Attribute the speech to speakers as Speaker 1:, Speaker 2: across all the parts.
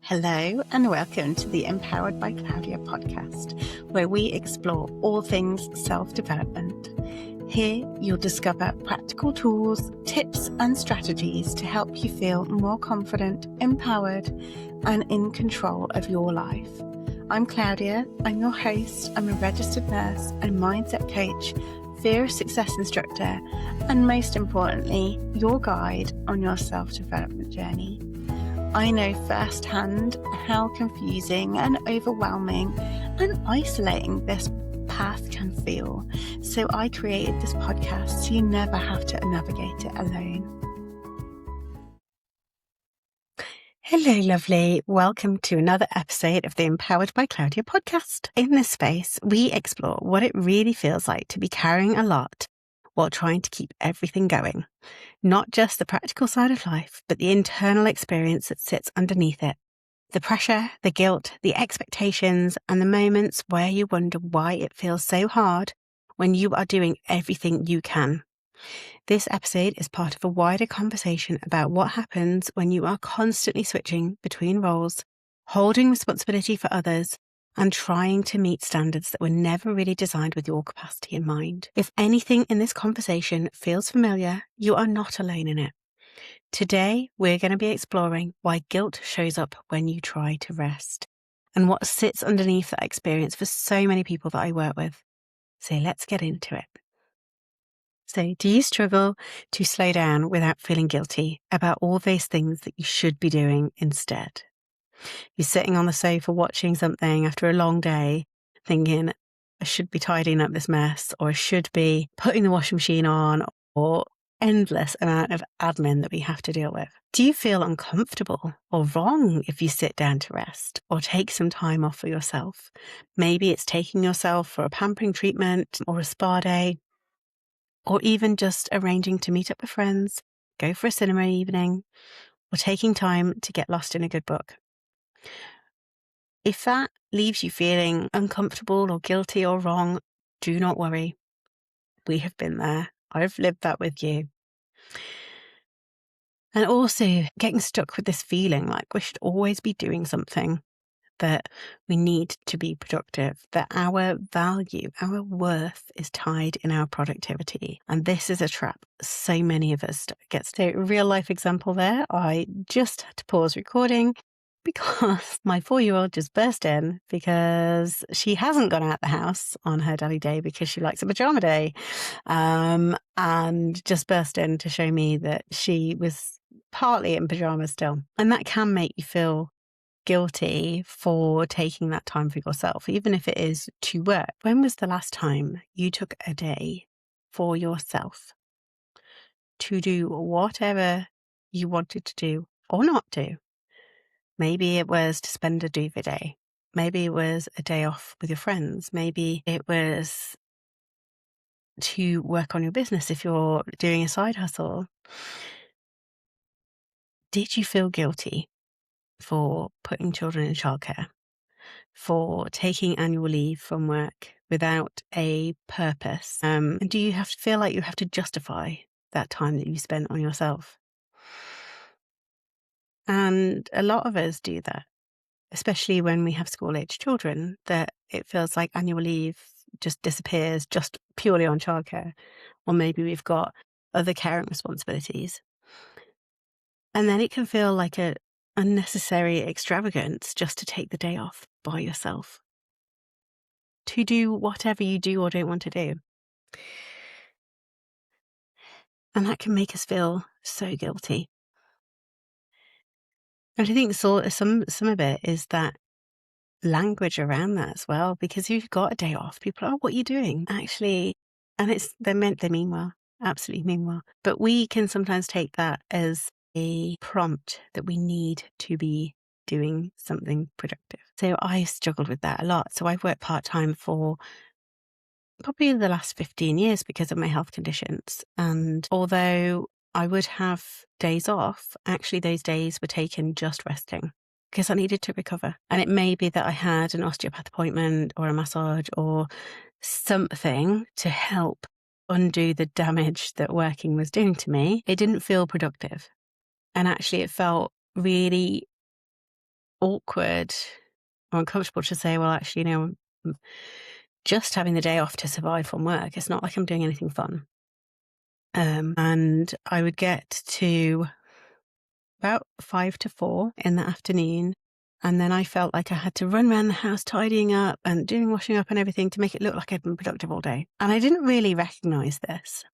Speaker 1: Hello and welcome to the Empowered by Claudia podcast, where we explore all things self-development. Here you'll discover practical tools, tips and strategies to help you feel more confident, empowered and in control of your life. I'm Claudia, I'm your host, I'm a registered nurse and mindset coach, fear of success instructor, and most importantly, your guide on your self-development journey. I know firsthand how confusing and overwhelming and isolating this path can feel. So I created this podcast so you never have to navigate it alone. Hello, lovely. Welcome to another episode of the Empowered by Claudia podcast. In this space, we explore what it really feels like to be carrying a lot while trying to keep everything going. Not just the practical side of life, but the internal experience that sits underneath it. The pressure, the guilt, the expectations, and the moments where you wonder why it feels so hard when you are doing everything you can. This episode is part of a wider conversation about what happens when you are constantly switching between roles, holding responsibility for others, and trying to meet standards that were never really designed with your capacity in mind. If anything in this conversation feels familiar, you are not alone in it. Today, we're going to be exploring why guilt shows up when you try to rest and what sits underneath that experience for so many people that I work with. So let's get into it. So do you struggle to slow down without feeling guilty about all those things that you should be doing instead? You're sitting on the sofa watching something after a long day, thinking, I should be tidying up this mess, or I should be putting the washing machine on, or endless amount of admin that we have to deal with. Do you feel uncomfortable or wrong if you sit down to rest or take some time off for yourself? Maybe it's taking yourself for a pampering treatment or a spa day, or even just arranging to meet up with friends, go for a cinema evening, or taking time to get lost in a good book. If that leaves you feeling uncomfortable or guilty or wrong, do not worry. We have been there. I've lived that with you. And also getting stuck with this feeling like we should always be doing something, that we need to be productive, that our value, our worth is tied in our productivity. And this is a trap so many of us get. So real life example there, I just had to pause recording because my 4-year-old just burst in because she hasn't gone out the house on her daddy day because she likes a pajama day, and just burst in to show me that she was partly in pajamas still. And that can make you feel guilty for taking that time for yourself, even if it is to work. When was the last time you took a day for yourself to do whatever you wanted to do or not do? Maybe it was to spend a duvet day. Maybe it was a day off with your friends. Maybe it was to work on your business if you're doing a side hustle. Did you feel guilty for putting children in childcare, for taking annual leave from work without a purpose? And do you have to feel like you have to justify that time that you spent on yourself? And a lot of us do that, especially when we have school-age children, that it feels like annual leave just disappears just purely on childcare. Or maybe we've got other caring responsibilities. And then it can feel like a unnecessary extravagance just to take the day off by yourself, to do whatever you do or don't want to do. And that can make us feel so guilty. And I think some of it is that language around that as well, because if you've got a day off, people are, what are you doing? Actually, and they mean well, absolutely mean well. But we can sometimes take that as a prompt that we need to be doing something productive. So I struggled with that a lot. So I've worked part-time for probably the last 15 years because of my health conditions. And although I would have days off, actually those days were taken just resting because I needed to recover. And it may be that I had an osteopath appointment or a massage or something to help undo the damage that working was doing to me. It didn't feel productive. And actually it felt really awkward or uncomfortable to say, well, actually, I'm just having the day off to survive from work. It's not like I'm doing anything fun. And I would get to about 5 to 4 in the afternoon. And then I felt like I had to run around the house tidying up and doing washing up and everything to make it look like I'd been productive all day. And I didn't really recognize this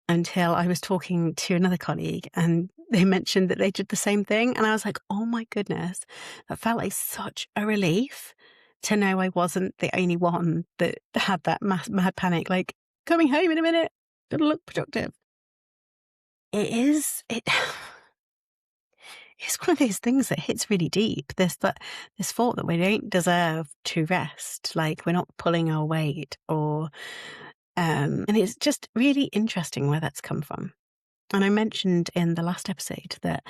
Speaker 1: until I was talking to another colleague and they mentioned that they did the same thing. And I was like, oh my goodness, that felt like such a relief to know I wasn't the only one that had that mad panic, like coming home in a minute, gotta look productive. It it's one of those things that hits really deep. This thought that we don't deserve to rest, like we're not pulling our weight, or and it's just really interesting where that's come from. And I mentioned in the last episode that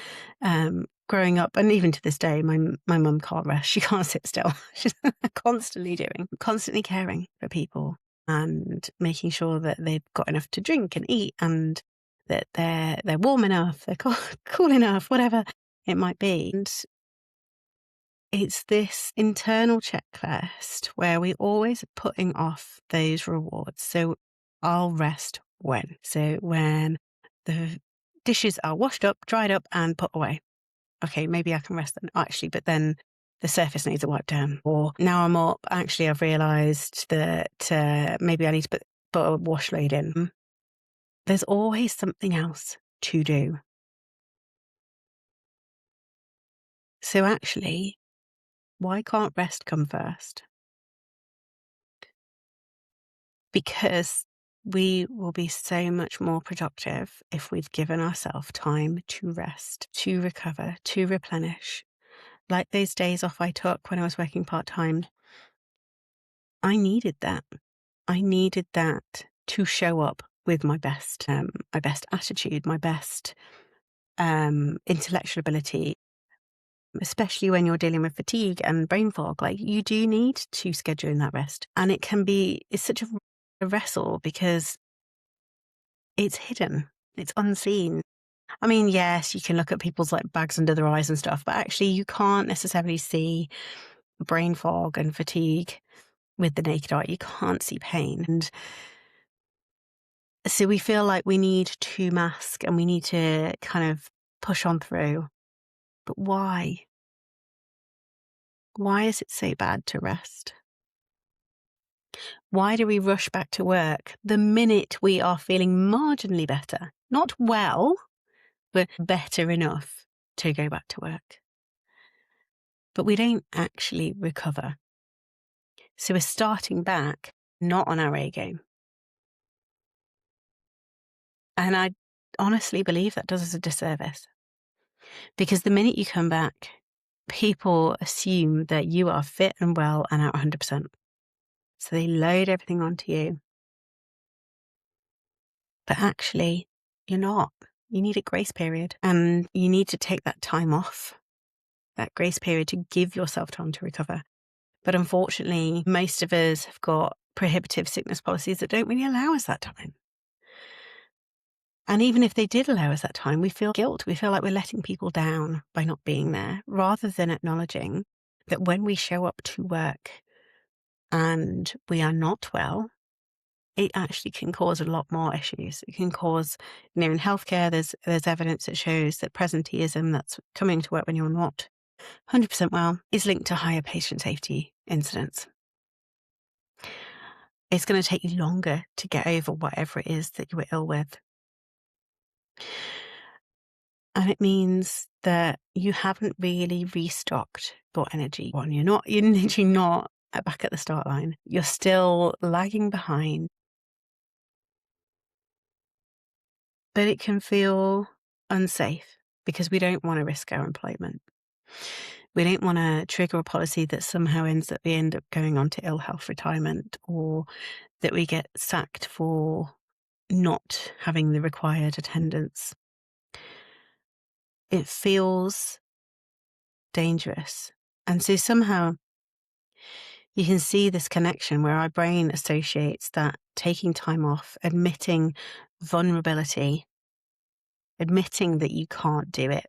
Speaker 1: growing up, and even to this day, my mum can't rest. She can't sit still. She's constantly caring for people and making sure that they've got enough to drink and eat, and that they're warm enough, they're cool enough, whatever it might be. And it's this internal checklist where we always are putting off those rewards. So I'll rest when? So when the dishes are washed up, dried up, and put away. Okay, maybe I can rest then. Actually, but then the surface needs a wipe down. Or now I'm up, actually, I've realised that maybe I need to put a wash load in. There's always something else to do. So actually, why can't rest come first? Because we will be so much more productive if we've given ourselves time to rest, to recover, to replenish. Like those days off I took when I was working part-time, I needed that. I needed that to show up with my best attitude, my best intellectual ability, especially when you're dealing with fatigue and brain fog. Like, you do need to schedule in that rest. And it's such a wrestle because it's hidden, it's unseen. I mean, yes, you can look at people's like bags under their eyes and stuff, but actually you can't necessarily see brain fog and fatigue with the naked eye. You can't see pain. And so we feel like we need to mask and we need to kind of push on through. But why? Why is it so bad to rest? Why do we rush back to work the minute we are feeling marginally better? Not well, but better enough to go back to work. But we don't actually recover. So we're starting back, not on our A game. And I honestly believe that does us a disservice. Because the minute you come back, people assume that you are fit and well and at 100%. So they load everything onto you. But actually, you're not. You need a grace period, and you need to take that time off, that grace period, to give yourself time to recover. But unfortunately, most of us have got prohibitive sickness policies that don't really allow us that time. And even if they did allow us that time, we feel guilt. We feel like we're letting people down by not being there, rather than acknowledging that when we show up to work and we are not well, it actually can cause a lot more issues. It can cause, in healthcare, there's evidence that shows that presenteeism, that's coming to work when you're not 100% well, is linked to higher patient safety incidents. It's going to take you longer to get over whatever it is that you were ill with. And it means that you haven't really restocked your energy. You're literally not back at the start line. You're still lagging behind. But it can feel unsafe because we don't want to risk our employment. We don't want to trigger a policy that somehow we end up going on to ill health retirement, or that we get sacked for not having the required attendance. It feels dangerous. And so somehow you can see this connection where our brain associates that taking time off, admitting vulnerability, admitting that you can't do it,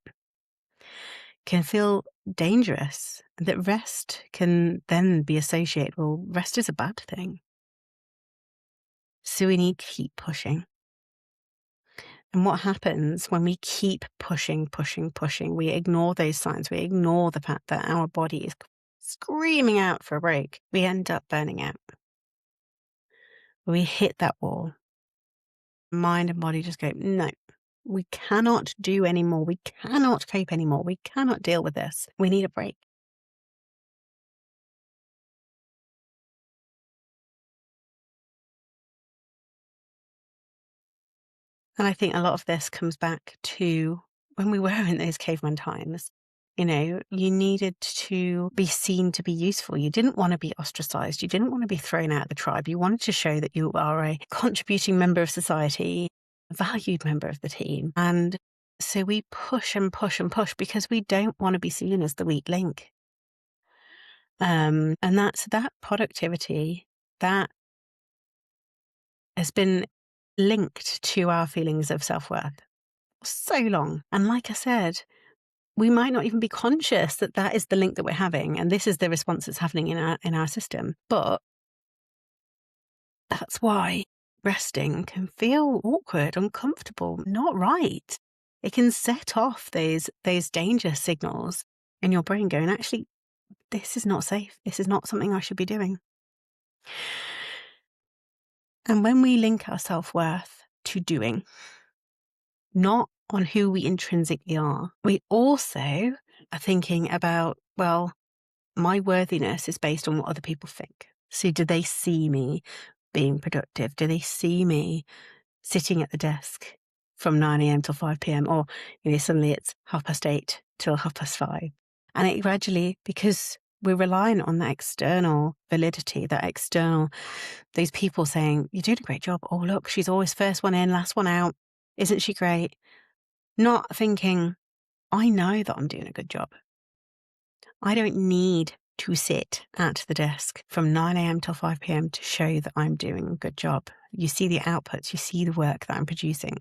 Speaker 1: can feel dangerous. that rest can then be associated, well, rest is a bad thing. So we need to keep pushing. And what happens when we keep pushing, we ignore those signs, we ignore the fact that our body is screaming out for a break, we end up burning out. We hit that wall. Mind and body just go, no, we cannot do anymore. We cannot cope anymore. We cannot deal with this. We need a break. And I think a lot of this comes back to when we were in those caveman times. You needed to be seen to be useful. You didn't want to be ostracized. You didn't want to be thrown out of the tribe. You wanted to show that you are a contributing member of society, a valued member of the team. And so we push and push and push because we don't want to be seen as the weak link. And that's that productivity that has been linked to our feelings of self-worth for so long. And like I said, we might not even be conscious that that is the link that we're having, and this is the response that's happening in our system. But that's why resting can feel awkward, uncomfortable, not right. It can set off those danger signals in your brain going, actually, this is not safe. This is not something I should be doing. And when we link our self-worth to doing, not on who we intrinsically are, we also are thinking about, well, my worthiness is based on what other people think. So do they see me being productive? Do they see me sitting at the desk from 9 a.m. till 5 p.m. Or, suddenly it's 8:30 till 5:30. And it gradually, because we're relying on that external validity, those people saying, you're doing a great job. Oh, look, she's always first one in, last one out. Isn't she great? Not thinking, I know that I'm doing a good job. I don't need to sit at the desk from 9 a.m. till 5 p.m. to show that I'm doing a good job. You see the outputs, you see the work that I'm producing.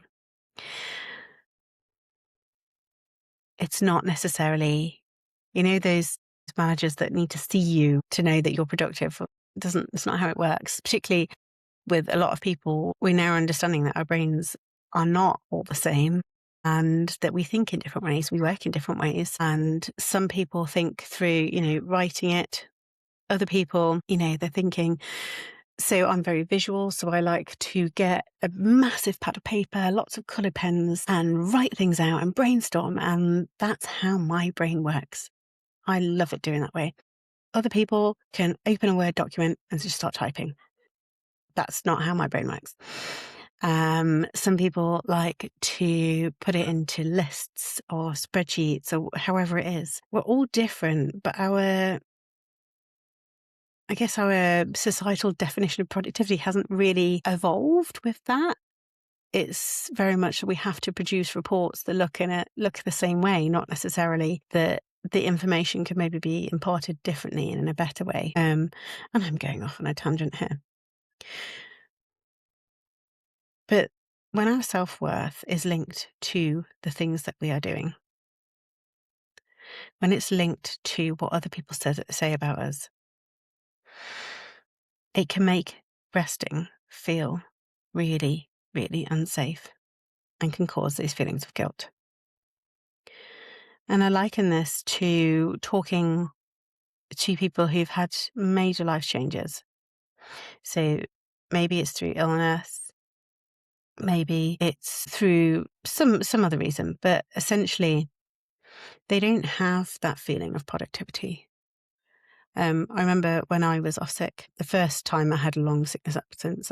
Speaker 1: It's not necessarily, those managers that need to see you to know that you're productive. It's not how it works. Particularly with a lot of people, we're now understanding that our brains are not all the same, and that we think in different ways, we work in different ways. And some people think through, writing it. Other people, they're thinking, so I'm very visual, so I like to get a massive pad of paper, lots of coloured pens, and write things out and brainstorm. And that's how my brain works. I love it doing that way. Other people can open a Word document and just start typing. That's not how my brain works. Some people like to put it into lists or spreadsheets or however it is. We're all different, but our societal definition of productivity hasn't really evolved with that. It's very much that we have to produce reports that look the same way, not necessarily that the information could maybe be imparted differently and in a better way. And I'm going off on a tangent here. But when our self-worth is linked to the things that we are doing, when it's linked to what other people say about us, it can make resting feel really, really unsafe and can cause these feelings of guilt. And I liken this to talking to people who've had major life changes. So maybe it's through illness, maybe it's through some other reason, but essentially they don't have that feeling of productivity. I remember when I was off sick, the first time I had a long sickness absence,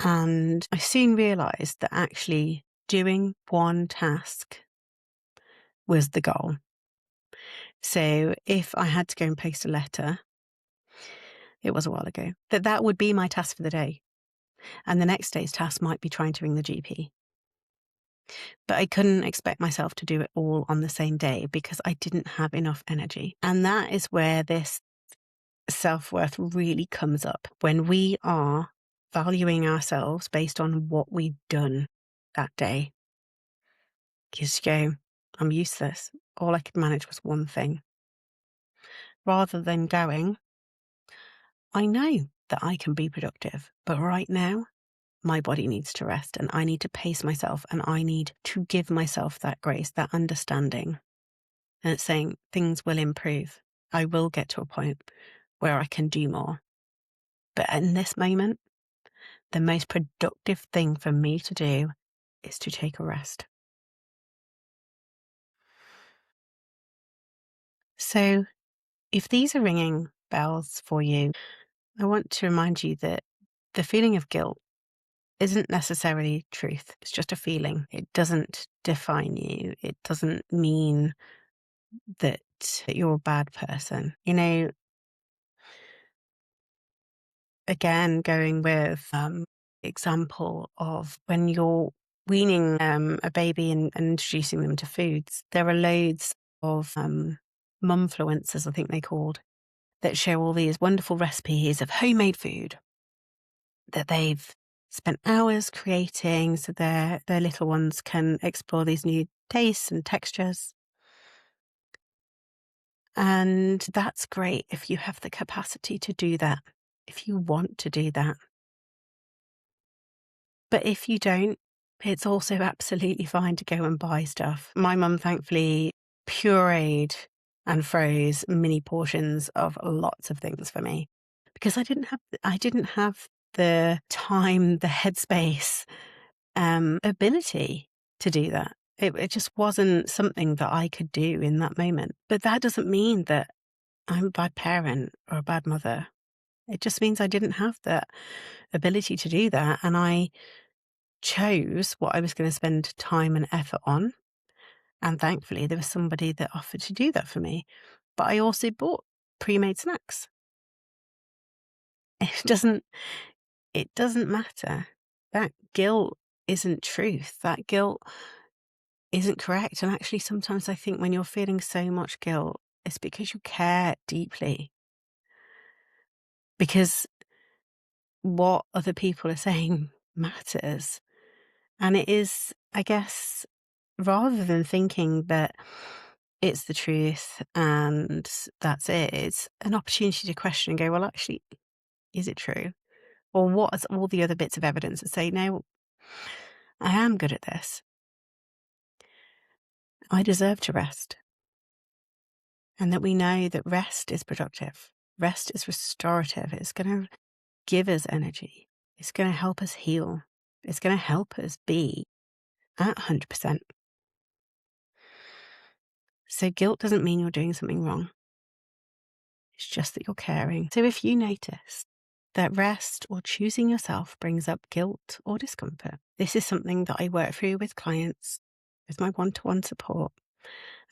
Speaker 1: and I soon realised that actually doing one task was the goal. So if I had to go and post a letter, it was a while ago, that would be my task for the day. And the next day's task might be trying to ring the GP. But I couldn't expect myself to do it all on the same day because I didn't have enough energy. And that is where this self-worth really comes up, when we are valuing ourselves based on what we've done that day. Because you go, I'm useless. All I could manage was one thing. Rather than going, I know that I can be productive, but right now, my body needs to rest and I need to pace myself and I need to give myself that grace, that understanding. And it's saying things will improve. I will get to a point where I can do more. But in this moment, the most productive thing for me to do is to take a rest. So if these are ringing bells for you, I want to remind you that the feeling of guilt isn't necessarily truth. It's just a feeling. It doesn't define you. It doesn't mean that you're a bad person. Again, going with example of when you're weaning a baby and introducing them to foods, there are loads of mumfluencers, I think they're called, that share all these wonderful recipes of homemade food that they've spent hours creating so their little ones can explore these new tastes and textures. And that's great if you have the capacity to do that, if you want to do that. But if you don't, it's also absolutely fine to go and buy stuff. My mum thankfully pureed and froze mini portions of lots of things for me because I didn't have the time, the headspace, ability to do that. It just wasn't something that I could do in that moment. But that doesn't mean that I'm a bad parent or a bad mother. It just means I didn't have that ability to do that. And I chose what I was going to spend time and effort on. And thankfully, there was somebody that offered to do that for me. But I also bought pre-made snacks. It doesn't matter. That guilt isn't truth. That guilt isn't correct. And actually, sometimes I think when you're feeling so much guilt, it's because you care deeply. Because what other people are saying matters. And it is, I guess, rather than thinking that it's the truth and that's it, it's an opportunity to question and go, well, actually, is it true? Or what is all the other bits of evidence that say, no, I am good at this. I deserve to rest. And that we know that rest is productive. Rest is restorative. It's going to give us energy. It's going to help us heal. It's going to help us be at 100%. So guilt doesn't mean you're doing something wrong. It's just that you're caring. So if you notice that rest or choosing yourself brings up guilt or discomfort, this is something that I work through with clients with my one-to-one support.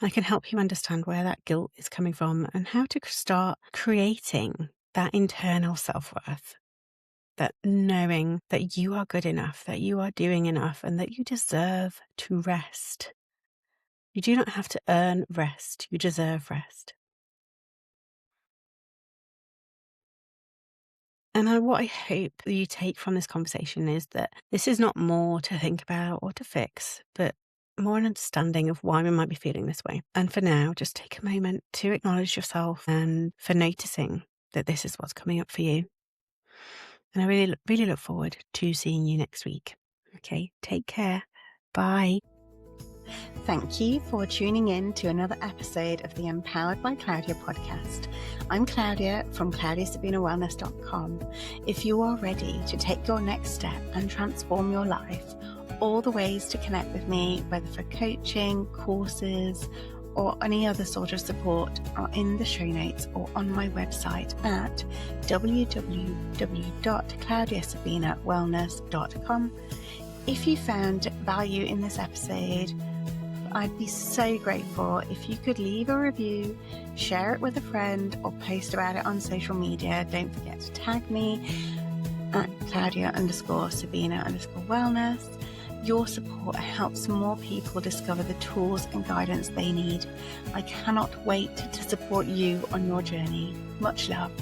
Speaker 1: And I can help you understand where that guilt is coming from and how to start creating that internal self-worth, that knowing that you are good enough, that you are doing enough, and that you deserve to rest. You do not have to earn rest. You deserve rest. And what I hope that you take from this conversation is that this is not more to think about or to fix, but more an understanding of why we might be feeling this way. And for now, just take a moment to acknowledge yourself and for noticing that this is what's coming up for you. And I really, really look forward to seeing you next week. Okay, take care. Bye. Thank you for tuning in to another episode of the Empowered by Claudia podcast. I'm Claudia from claudiasabinawellness.com. If you are ready to take your next step and transform your life, all the ways to connect with me, whether for coaching, courses, or any other sort of support are in the show notes or on my website at www.claudiasabinawellness.com. If you found value in this episode, I'd be so grateful if you could leave a review, share it with a friend, or post about it on social media. Don't forget to tag me at Claudia_Sabina_wellness. Your support helps more people discover the tools and guidance they need. I cannot wait to support you on your journey. Much love.